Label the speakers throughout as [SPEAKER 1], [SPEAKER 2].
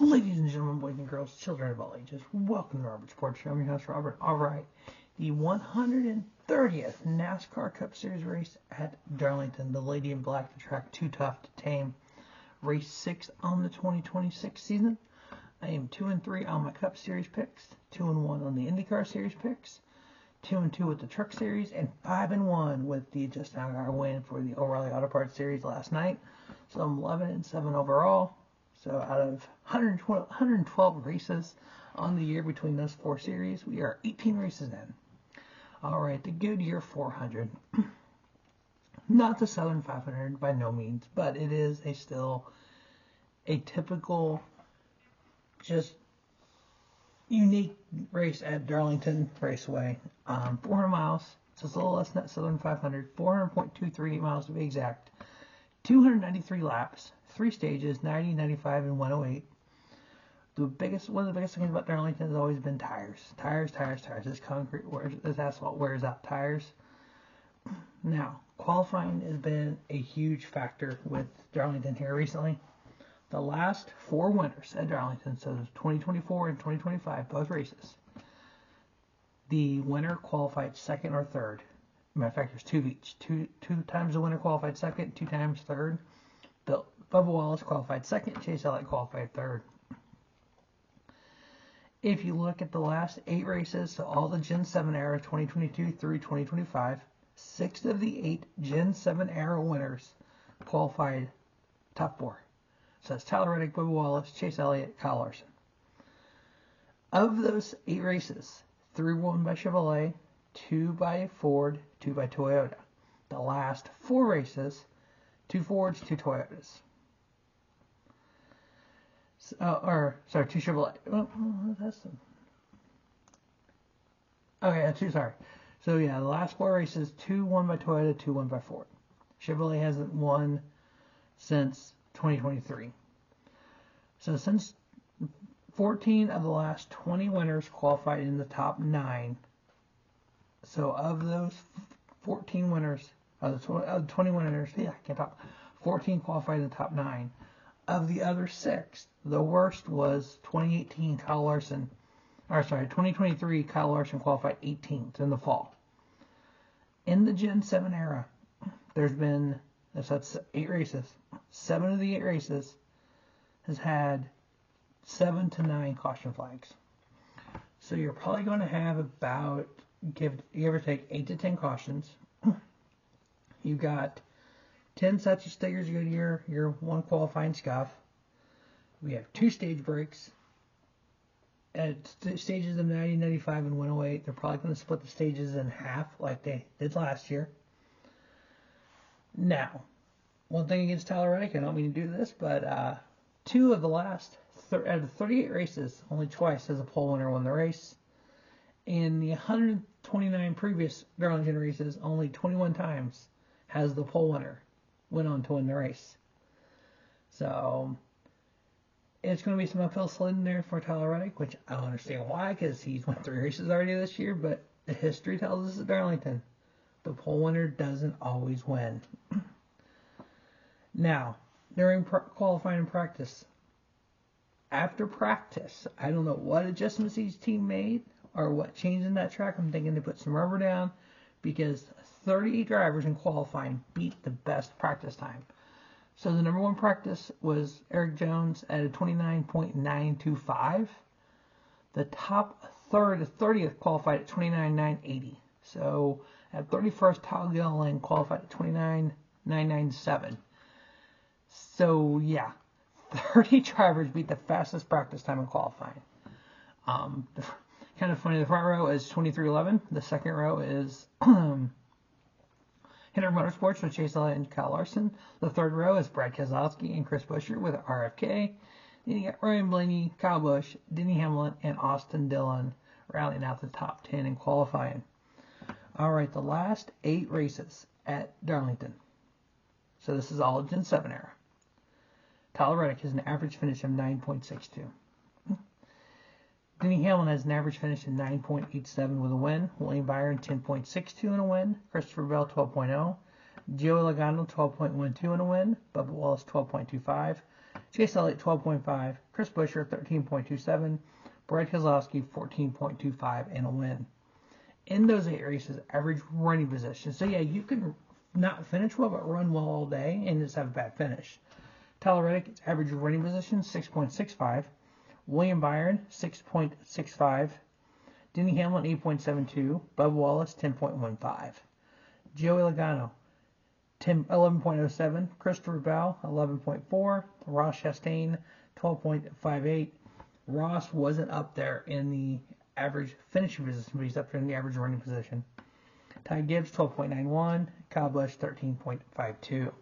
[SPEAKER 1] Ladies and gentlemen, boys and girls, children of all ages, welcome to Robert's Sports Show. I'm your host, Robert. Alright, the 130th NASCAR Cup Series race at Darlington. The Lady in Black, the track too tough to tame. Race 6 on the 2026 season. I am 2-3 on my Cup Series picks, 2-1 on the IndyCar Series picks, 2-2 with the Truck Series, and 5-1 with the just now got a win for the O'Reilly Auto Parts Series last night. So I'm 11-7 overall. So out of 112 races on the year between those four series, we are 18 races in. All right, the Goodyear 400. Not the Southern 500 by no means, but it is still a typical, just unique race at Darlington Raceway. 400 miles, so it's a little less than that Southern 500. 400.23 miles to be exact. 293 laps. 3 stages, 90, 95, and 108. One of the biggest things about Darlington has always been tires. Tires. This asphalt wears out tires. Now, qualifying has been a huge factor with Darlington here recently. The last 4 winners at Darlington, so 2024 and 2025, both races, the winner qualified second or third. Matter of fact, there's 2 of each. Two times the winner qualified second, 2 times third. Bubba Wallace qualified second, Chase Elliott qualified third. If you look at the last 8 races, so all the Gen 7 era 2022 through 2025, 6 of the 8 Gen 7 era winners qualified top 4. So that's Tyler Reddick, Bubba Wallace, Chase Elliott, Kyle Larson. Of those 8 races, 3 were won by Chevrolet, 2 by Ford, 2 by Toyota. The last 4 races, 2 Fords, 2 Toyotas. 2 Chevrolet. So yeah, the last 4 races, 2 won by Toyota, 2 won by Ford. Chevrolet hasn't won since 2023. So since 14 of the last 20 winners qualified in the top 9. So of those 14 winners, of the 20 winners, 14 qualified in the top 9. Of the other 6, the worst was 2023 Kyle Larson qualified 18th in the fall. In the Gen 7 era, there's been, that's 8 races. 7 of the 8 races has had 7 to 9 caution flags. So you're probably going to have about, give or take, 8 to 10 cautions. You've got 10 sets of stickers Goodyear, your 1 qualifying scuff. We have 2 stage breaks. At stages of 90, 95, and 108, they're probably going to split the stages in half like they did last year. Now, one thing against Tyler Reddick, I don't mean to do this, but 2 of the last, out of 38 races, only twice has a pole winner won the race. In the 129 previous Darlington races, only 21 times has the pole winner went on to win the race. So it's going to be some uphill sledding there for Tyler Reddick, which I don't understand why, because he's won 3 races already this year, but the history tells us at Darlington, the pole winner doesn't always win. Now, during qualifying and practice, after practice, I don't know what adjustments each team made or what changed in that track. I'm thinking they put some rubber down, because 38 drivers in qualifying beat the best practice time. So the number 1 practice was Eric Jones at a 29.925. The top 30th qualified at 29.980. So at 31st, Kyle Gilliland qualified at 29.997. So yeah, 30 drivers beat the fastest practice time in qualifying. Kind of funny, the front row is 23.11. The second row is Henry Motorsports with Chase Elliott and Kyle Larson. The third row is Brad Keselowski and Chris Buescher with RFK. Then you got Ryan Blaney, Kyle Busch, Denny Hamlin, and Austin Dillon rounding out the top 10 in qualifying. All right, the last 8 races at Darlington. So this is all Gen 7 era. Tyler Reddick has an average finish of 9.62. Denny Hamlin has an average finish of 9.87 with a win. William Byron 10.62 in a win. Christopher Bell 12.0. Joey Logano 12.12 in a win. Bubba Wallace 12.25. Chase Elliott 12.5, Chris Buescher 13.27, Brad Keselowski 14.25, and a win. In those 8 races, average running position. So yeah, you can not finish well, but run well all day and just have a bad finish. Tyler Reddick, average running position 6.65. William Byron 6.65. Denny Hamlin 8.72. Bubba Wallace 10.15. Joey Logano 11.07. Christopher Bell 11.4. Ross Chastain 12.58. Ross wasn't up there in the average finishing position, but he's up there in the average running position. Ty Gibbs 12.91. Kyle Busch 13.52.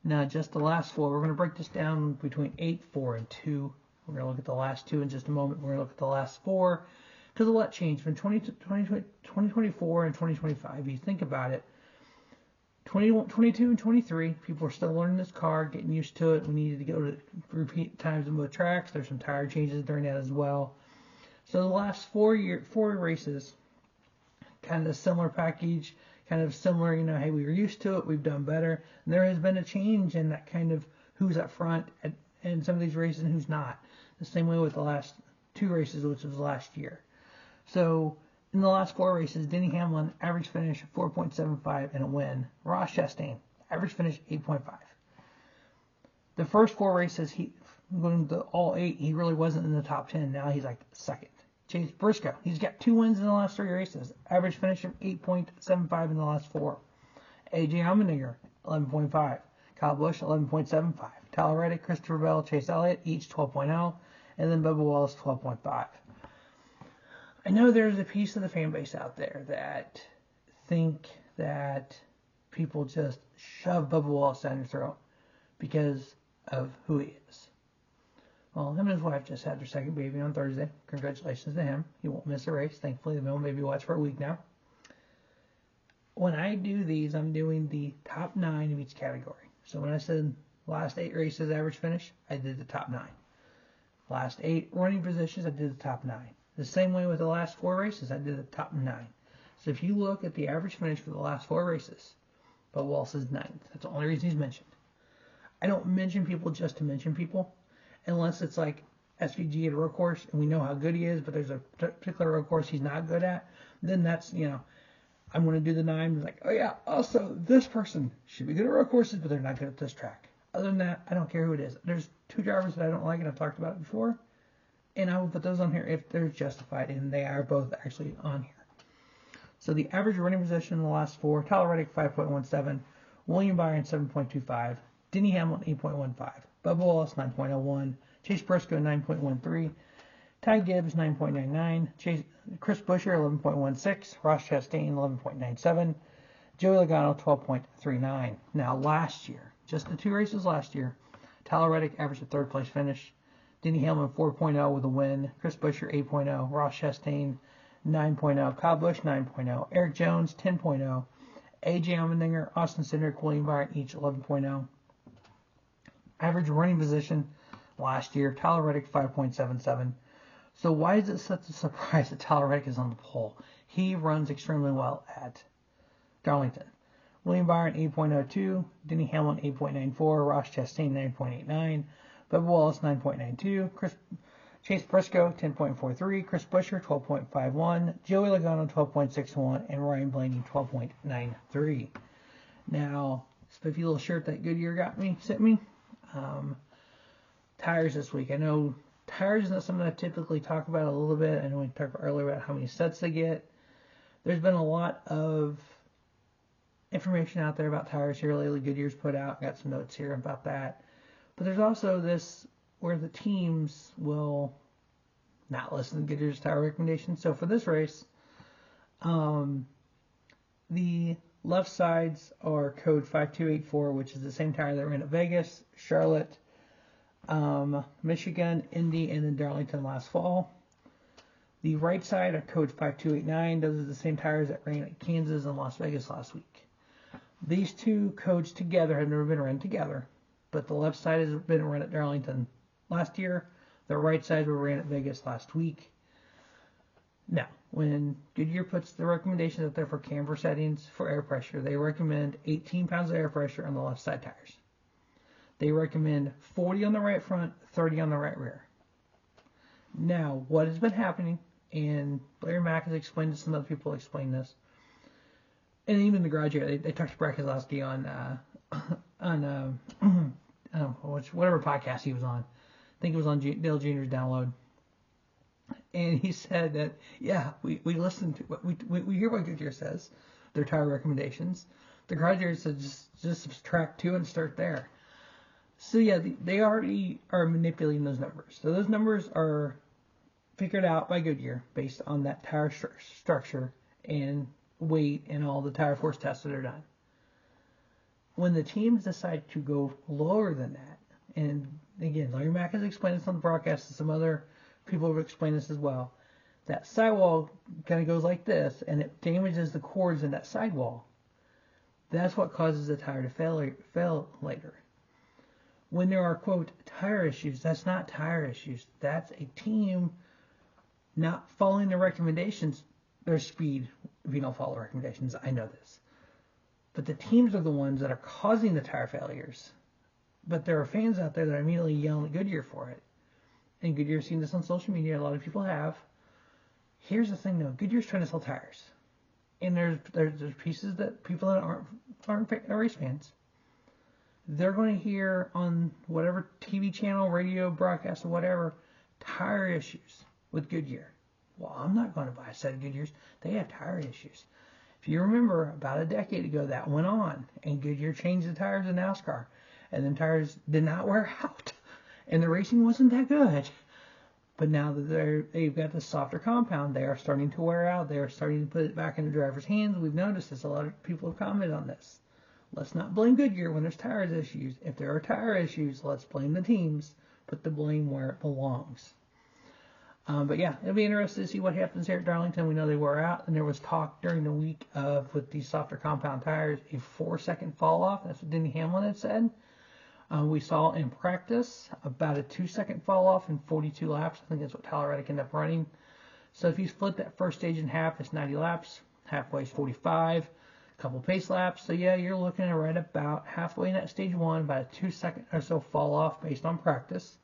[SPEAKER 1] Now, just the last 4. We're going to break this down between 8, 4, and 2. We're going to look at the last 2 in just a moment. We're going to look at the last 4 because a lot changed from 2024 and 2025. If you think about it, 2022 and 23, people are still learning this car, getting used to it. We needed to go to repeat times on both tracks. There's some tire changes during that as well. So the last 4 races, kind of a similar package, kind of similar, hey, we were used to it, we've done better. And there has been a change in that kind of who's up front in some of these races and who's not. The same way with the last 2 races, which was last year. So in the last 4 races, Denny Hamlin, average finish 4.75 and a win. Ross Chastain, average finish 8.5. The first 4 races, going to all 8, he really wasn't in the top 10. Now he's like second. Chase Briscoe, he's got 2 wins in the last 3 races. Average finish of 8.75 in the last 4. AJ Allmendinger, 11.5. Kyle Busch, 11.75. Tyler Reddick, Christopher Bell, Chase Elliott, each 12.0. And then Bubba Wallace, 12.5. I know there's a piece of the fan base out there that think that people just shove Bubba Wallace down your throat because of who he is. Well, him and his wife just had their second baby on Thursday. Congratulations to him. He won't miss a race. Thankfully, the baby watch for a week now. When I do these, I'm doing the top 9 of each category. So when I said last 8 races average finish, I did the top 9. Last 8 running positions, I did the top 9. The same way with the last 4 races, I did the top 9. So if you look at the average finish for the last 4 races, Bubba Wallace is 9th. That's the only reason he's mentioned. I don't mention people just to mention people, unless it's like SVG at a road course and we know how good he is, but there's a particular road course he's not good at. Then that's, I'm going to do the 9. Like, oh yeah, also this person should be good at road courses, but they're not good at this track. Other than that, I don't care who it is. There's 2 drivers that I don't like, and I've talked about it before. And I will put those on here if they're justified, and they are both actually on here. So the average running position in the last 4, Tyler Reddick 5.17, William Byron 7.25, Denny Hamlin 8.15, Bubba Wallace 9.01, Chase Briscoe 9.13, Ty Gibbs 9.99, Chris Buescher 11.16, Ross Chastain 11.97, Joey Logano 12.39. Now last year, just the 2 races last year, Tyler Reddick averaged a 3rd place finish. Denny Hamlin 4.0 with a win. Chris Buescher 8.0. Ross Chastain 9.0. Kyle Busch 9.0. Eric Jones 10.0. AJ Allmendinger, Austin Cindric, William Byron each 11.0. Average running position last year, Tyler Reddick 5.77. So why is it such a surprise that Tyler Reddick is on the pole? He runs extremely well at Darlington. William Byron 8.02. Denny Hamlin 8.94. Ross Chastain 9.89. Bubba Wallace 9.92, Chase Briscoe 10.43, Chris Buescher 12.51, Joey Logano 12.61, and Ryan Blaney 12.93. Now, spiffy little shirt that Goodyear sent me. Tires this week. I know tires is not something I typically talk about a little bit. I know we talked earlier about how many sets they get. There's been a lot of information out there about tires here lately. Goodyear's put out. Got some notes here about that. But there's also this where the teams will not listen to Goodyear's tire recommendations. So for this race, the left sides are code 5284, which is the same tire that ran at Vegas, Charlotte, Michigan, Indy, and then Darlington last fall. The right side are code 5289. Those are the same tires that ran at Kansas and Las Vegas last week. These 2 codes together have never been run together. But the left side has been run at Darlington last year. The right side were ran at Vegas last week. Now, when Goodyear puts the recommendations out there for camber settings for air pressure, they recommend 18 pounds of air pressure on the left side tires. They recommend 40 on the right front, 30 on the right rear. Now, what has been happening, and Larry Mack has explained this, some other people explain this, and even the garage area, they talked to Brad Keselowski whatever podcast he was on. I think it was on Dale Jr.'s Download. And he said that, yeah, we listen to what we hear what Goodyear says, their tire recommendations. The garage area says just subtract 2 and start there. So yeah, they already are manipulating those numbers. So those numbers are figured out by Goodyear based on that tire structure and weight and all the tire force tests that are done. When the teams decide to go lower than that, and again, Larry Mack has explained this on the broadcast, and some other people have explained this as well, that sidewall kind of goes like this, and it damages the cords in that sidewall. That's what causes the tire to fail later. When there are, quote, tire issues, that's not tire issues. That's a team not following the recommendations. There's speed if you don't follow recommendations. I know this. But the teams are the ones that are causing the tire failures. But there are fans out there that are immediately yelling at Goodyear for it. And Goodyear's seen this on social media. A lot of people have. Here's the thing, though. Goodyear's trying to sell tires. And there's pieces that people that aren't race fans, they're going to hear on whatever TV channel, radio, broadcast, or whatever, tire issues with Goodyear. Well, I'm not going to buy a set of Goodyears. They have tire issues. If you remember, about a decade ago, that went on, and Goodyear changed the tires in NASCAR, and them tires did not wear out, and the racing wasn't that good. But now that they've got the softer compound, they are starting to wear out. They are starting to put it back in the driver's hands. We've noticed this. A lot of people have commented on this. Let's not blame Goodyear when there's tire issues. If there are tire issues, let's blame the teams. Put the blame where it belongs. But yeah, it'll be interesting to see what happens here at Darlington. We know they wore out, and there was talk during the week of, with these softer compound tires, a 4-second fall off. That's what Denny Hamlin had said. We saw in practice about a 2-second fall off in 42 laps. I think that's what Tyler Reddick ended up running. So if you split that first stage in half, it's 90 laps. Halfway is 45. A couple pace laps. So yeah, you're looking at right about halfway in that stage 1, about a 2-second or so fall off based on practice.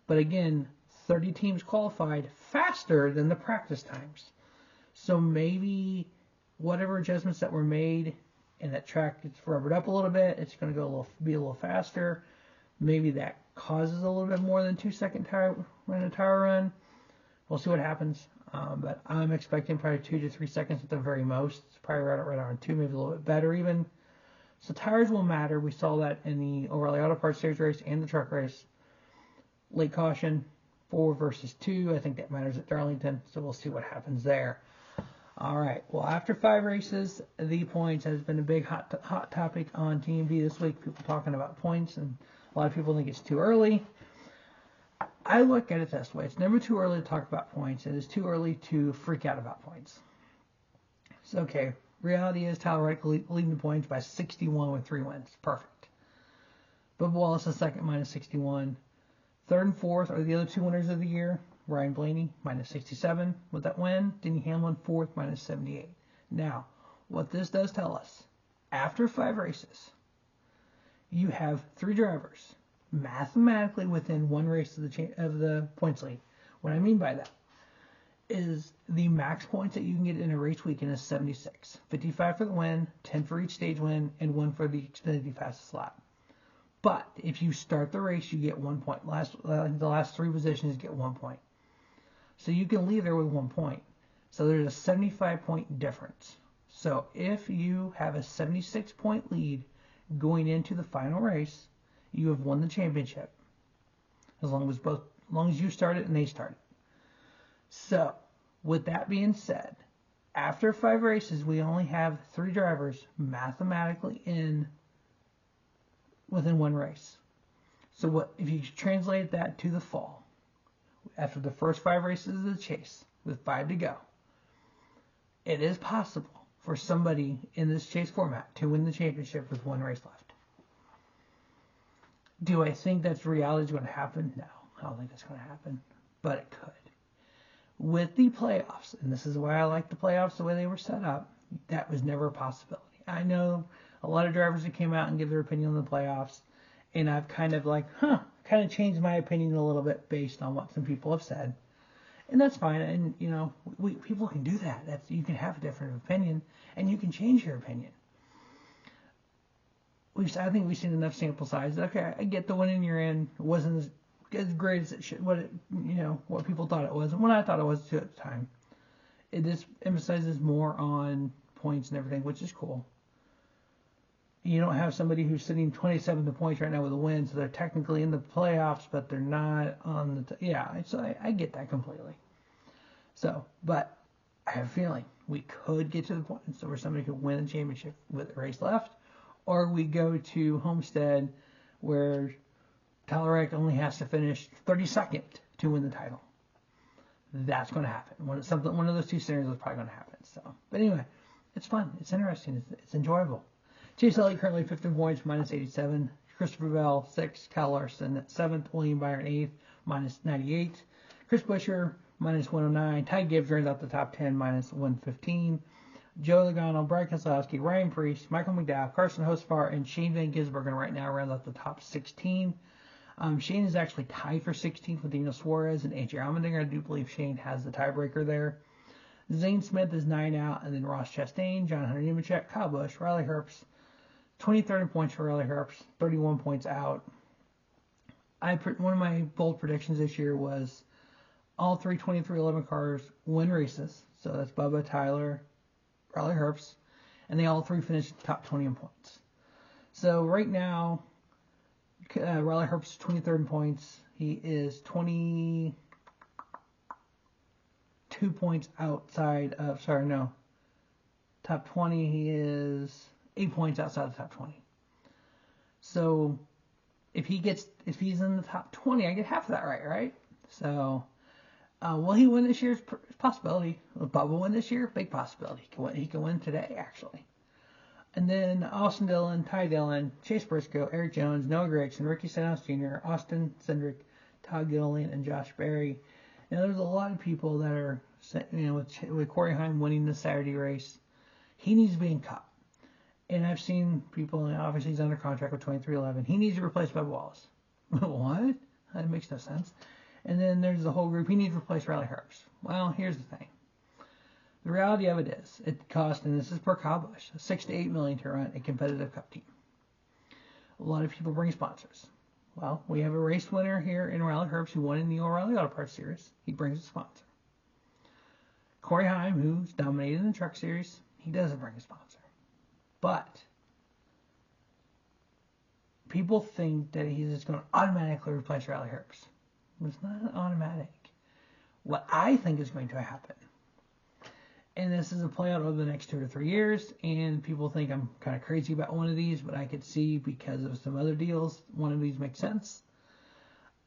[SPEAKER 1] But again, 30 teams qualified faster than the practice times. So maybe whatever adjustments that were made and that track gets rubbered up a little bit, it's going to be a little faster. Maybe that causes a little bit more than 2-second tire run. We'll see what happens. But I'm expecting probably 2 to 3 seconds at the very most. It's probably right around 2, maybe a little bit better even. So tires will matter. We saw that in the O'Reilly Auto Parts Series race and the truck race. Late caution, 4 versus 2. I think that matters at Darlington. So we'll see what happens there. All right. Well, after 5 races, the points has been a big hot topic on TMV this week. People talking about points, and a lot of people think it's too early. I look at it this way. It's never too early to talk about points. It is too early to freak out about points. So, okay. Reality is Tyler Reddick leading the points by 61 with 3 wins. Perfect. Bubba Wallace is second, minus 61. Third and fourth are the other 2 winners of the year. Ryan Blaney, minus 67 with that win. Denny Hamlin, fourth, minus 78. Now, what this does tell us, after 5 races, you have 3 drivers mathematically within 1 race of the points lead. What I mean by that is the max points that you can get in a race weekend is 76. 55 for the win, 10 for each stage win, and 1 for the Xfinity fastest lap. But if you start the race, you get 1 point. The last 3 positions get 1 point. So you can leave there with 1 point. So there's a 75-point difference. So if you have a 76-point lead going into the final race, you have won the championship. As long as you start it and they start it. So with that being said, after 5 races, we only have 3 drivers mathematically within 1 race. So what if you translate that to the fall? After the first 5 races of the chase, with 5 to go, it is possible for somebody in this chase format to win the championship with 1 race left. Do I think that's reality is going to happen? No, I don't think that's going to happen, but it could. With the playoffs, and this is why I like the playoffs the way they were set up, that was never a possibility. I know a lot of drivers that came out and give their opinion on the playoffs, And I've kind of kind of changed my opinion a little bit based on what some people have said. And that's fine. And, people can do that. You can have a different opinion, and you can change your opinion. I think we've seen enough sample size. Okay, I get the winning you're in wasn't as great as it should, what people thought it was, and what I thought it was too at the time. It just emphasizes more on points and everything, which is cool. You don't have somebody who's sitting 27th points right now with a win, so they're technically in the playoffs, but they're not on the. So I get that completely. So, but I have a feeling we could get to the point so where somebody could win a championship with a race left, or we go to Homestead where Tyler Reddick only has to finish 32nd to win the title. That's going to happen. One of those two scenarios is probably going to happen. So, but anyway, it's fun. It's interesting. It's enjoyable. Chase Elliott currently 15 points, minus 87. Christopher Bell, 6th. Kyle Larson, 7th. William Byron, 8th, minus 98. Chris Buescher, minus 109. Ty Gibbs rounds out the top 10, minus 115. Joe Logano, Brian Keselowski, Ryan Preece, Michael McDowell, Carson Hocevar, and Shane Van Gisbergen right now round out the top 16. Shane is actually tied for 16th with Daniel Suarez and AJ Allmendinger. I do believe Shane has the tiebreaker there. Zane Smith is 9 out, and then Ross Chastain, John Hunter Nemechek, Kyle Busch, Riley Herbst. 23rd in points for Riley Herbst, 31 points out. One of my bold predictions this year was all three 23-11 cars win races. So that's Bubba, Tyler, Riley Herbst, and they all three finished top 20 in points. So right now, Riley Herbst is 23rd in points. He is 22 points outside of, top 20. He is 8 points outside the top 20. So if he's in the top 20, I get half of that right? So will he win this year's possibility? Will Bubba win this year? Big possibility. He can win today, actually. And then Austin Dillon, Ty Dillon, Chase Briscoe, Eric Jones, Noah Gragson, Ricky Stenhouse Jr., Austin Cindric, Todd Gilliland, and Josh Berry. Now there's a lot of people that are, with Corey Heim winning the Saturday race, he needs to be in Cup. And I've seen people, and obviously he's under contract with 2311. He needs to replace Bubba Wallace. What? That makes no sense. And then there's the whole group. He needs to replace Riley Herbst. Well, here's the thing. The reality of it is, it costs, and this is per Kyle Busch, $6 to $8 million to run a competitive Cup team. A lot of people bring sponsors. Well, we have a race winner here in Riley Herbst who won in the O'Reilly Auto Parts Series. He brings a sponsor. Corey Heim, who's dominated in the Truck Series, he doesn't bring a sponsor. But people think that he's just going to automatically replace Riley Herbst. It's not automatic. What I think is going to happen, and this is a play out over the next 2 to 3 years, and people think I'm kind of crazy about one of these, but I could see because of some other deals, one of these makes sense.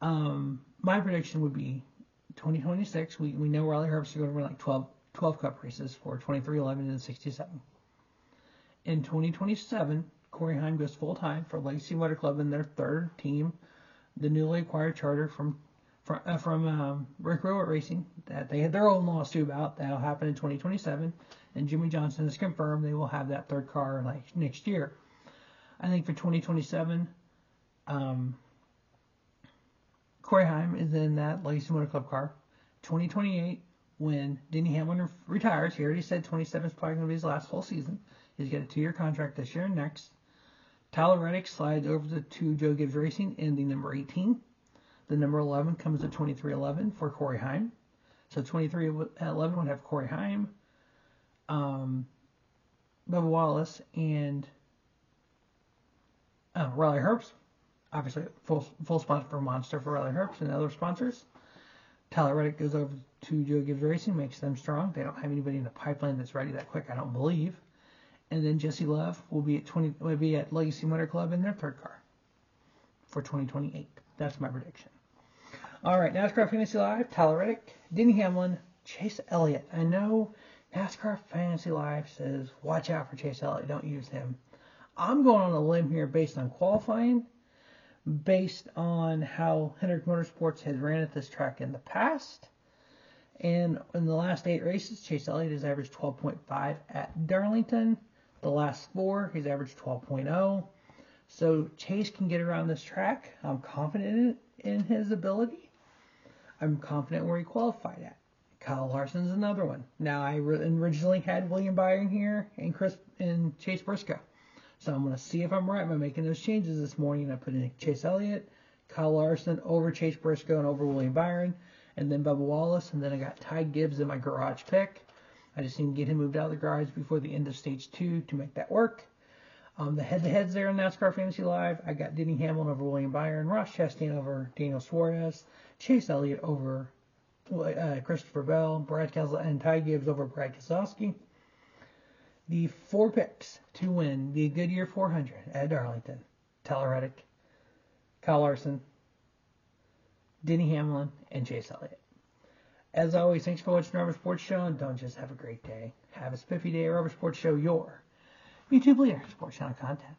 [SPEAKER 1] My prediction would be 2026. We know Riley Herbst is going to run like 12 Cup races for 2311 and 67. In 2027, Corey Heim goes full-time for Legacy Motor Club in their third team, the newly acquired charter from Rick Rowe Racing that they had their own lawsuit about. That'll happen in 2027, and Jimmy Johnson has confirmed they will have that third car like next year. I think for 2027, Corey Heim is in that Legacy Motor Club car. 2028, when Denny Hamlin retires, he already said 27 is probably going to be his last full season. He's got a 2-year contract this year and next. Tyler Reddick slides over to Joe Gibbs Racing in the number 18. The number 11 comes to 2311 for Corey Heim. So 2311 would have Corey Heim, Bubba Wallace, and Riley Herbst. Obviously, full sponsor for Monster for Riley Herbst and other sponsors. Tyler Reddick goes over to Joe Gibbs Racing, makes them strong. They don't have anybody in the pipeline that's ready that quick, I don't believe. And then Jesse Love will be at Legacy Motor Club in their third car for 2028. That's my prediction. All right, NASCAR Fantasy Live, Tyler Reddick, Denny Hamlin, Chase Elliott. I know NASCAR Fantasy Live says, watch out for Chase Elliott, don't use him. I'm going on a limb here based on qualifying, based on how Hendrick Motorsports has ran at this track in the past. And in the last 8 races, Chase Elliott has averaged 12.5 at Darlington. The last 4, he's averaged 12.0. So Chase can get around this track. I'm confident in his ability. I'm confident where he qualified at. Kyle Larson's another one. Now, I originally had William Byron here and Chase Briscoe. So I'm going to see if I'm right by making those changes this morning. I put in Chase Elliott, Kyle Larson over Chase Briscoe and over William Byron, and then Bubba Wallace, and then I got Ty Gibbs in my garage pick. I just need to get him moved out of the garage before the end of stage 2 to make that work. The head-to-heads there in NASCAR Fantasy Live, I got Denny Hamlin over William Byron, Ross Chastain over Daniel Suarez, Chase Elliott over Christopher Bell, Brad Keselowski, and Ty Gibbs over Brad Keselowski. The 4 picks to win the Goodyear 400 at Darlington: Tyler Reddick, Kyle Larson, Denny Hamlin, and Chase Elliott. As always, thanks for watching the Rubber Sports Show, and don't just have a great day. Have a spiffy day. Rubber Sports Show, your YouTube leader, sports channel content.